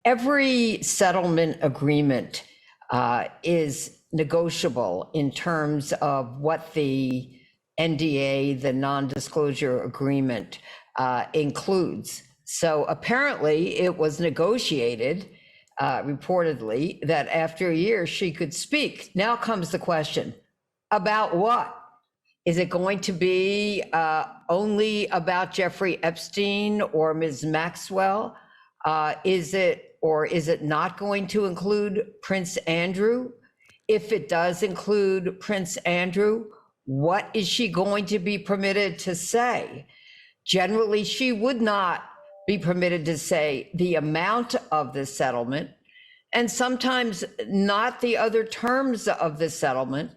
Every settlement agreement is negotiable in terms of what the NDA, the non-disclosure agreement, includes. So apparently it was negotiated, reportedly, that after a year she could speak. Now comes the question, about what? Is it going to be only about Jeffrey Epstein or Ms. Maxwell? Is it not going to include Prince Andrew? If it does include Prince Andrew, what is she going to be permitted to say? Generally, she would not be permitted to say the amount of the settlement, and sometimes not the other terms of the settlement,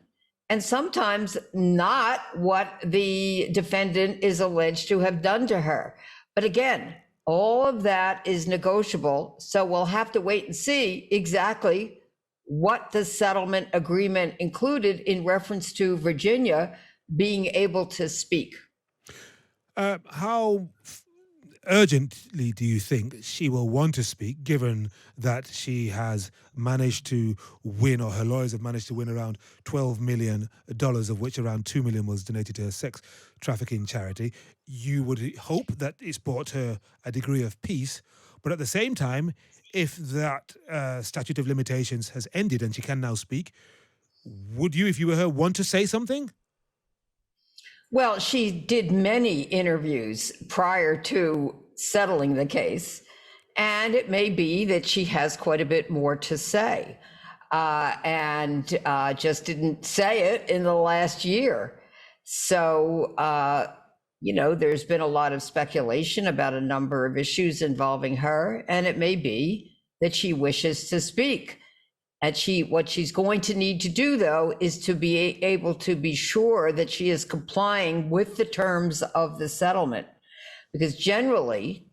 and sometimes not what the defendant is alleged to have done to her. But again, all of that is negotiable, so we'll have to wait and see exactly what the settlement agreement included in reference to Virginia being able to speak. How urgently do you think she will want to speak, given that she has managed to win, or her lawyers have managed to win, around $12 million, of which around $2 million was donated to a sex trafficking charity? You would hope that it's brought her a degree of peace, but at the same time, if that statute of limitations has ended and she can now speak, would you, if you were her, want to say something? Well, she did many interviews prior to settling the case, and it may be that she has quite a bit more to say, and just didn't say it in the last year. So, there's been a lot of speculation about a number of issues involving her, and it may be that she wishes to speak. And what she's going to need to do, though, is to be able to be sure that she is complying with the terms of the settlement. Because generally,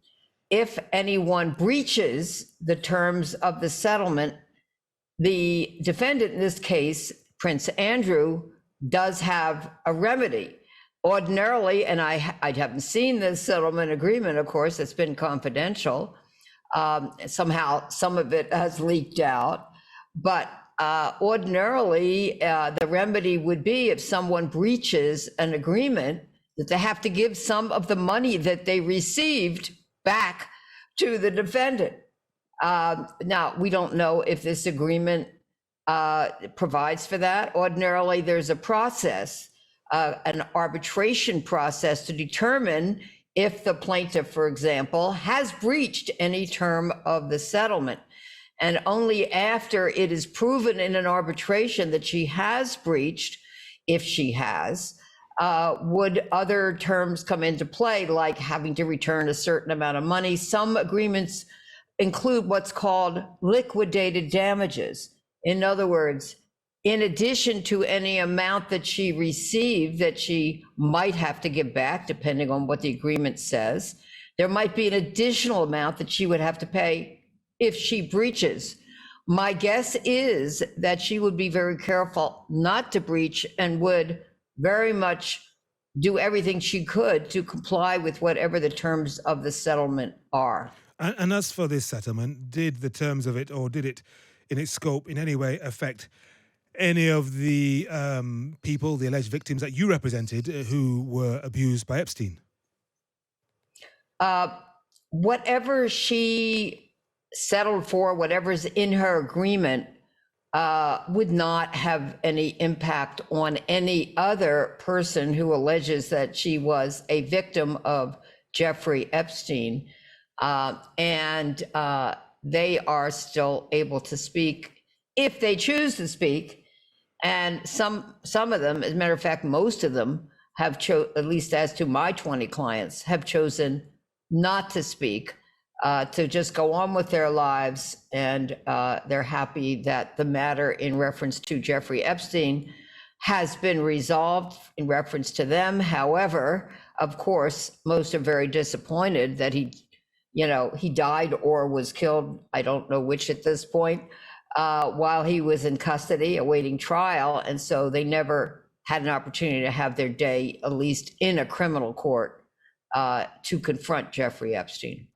if anyone breaches the terms of the settlement, the defendant, in this case, Prince Andrew, does have a remedy. Ordinarily, and I haven't seen the settlement agreement, of course, it's been confidential. Somehow, some of it has leaked out. But ordinarily, the remedy would be, if someone breaches an agreement, that they have to give some of the money that they received back to the defendant. Now, we don't know if this agreement provides for that. Ordinarily, there's a process, an arbitration process, to determine if the plaintiff, for example, has breached any term of the settlement. And only after it is proven in an arbitration that she has breached, if she has, would other terms come into play, like having to return a certain amount of money. Some agreements include what's called liquidated damages. In other words, in addition to any amount that she received that she might have to give back, depending on what the agreement says, there might be an additional amount that she would have to pay if she breaches. My guess is that she would be very careful not to breach, and would very much do everything she could to comply with whatever the terms of the settlement are. And as for this settlement, did the terms of it, or did it in its scope in any way affect any of the people, the alleged victims that you represented, who were abused by Epstein? Whatever she settled for, whatever's in her agreement, would not have any impact on any other person who alleges that she was a victim of Jeffrey Epstein. And they are still able to speak if they choose to speak. And some of them, as a matter of fact, most of them have at least as to my 20 clients, have chosen not to speak, to just go on with their lives. And they're happy that the matter in reference to Jeffrey Epstein has been resolved in reference to them. However, of course, most are very disappointed that he died or was killed, I don't know which at this point, while he was in custody awaiting trial. And so they never had an opportunity to have their day, at least in a criminal court, to confront Jeffrey Epstein.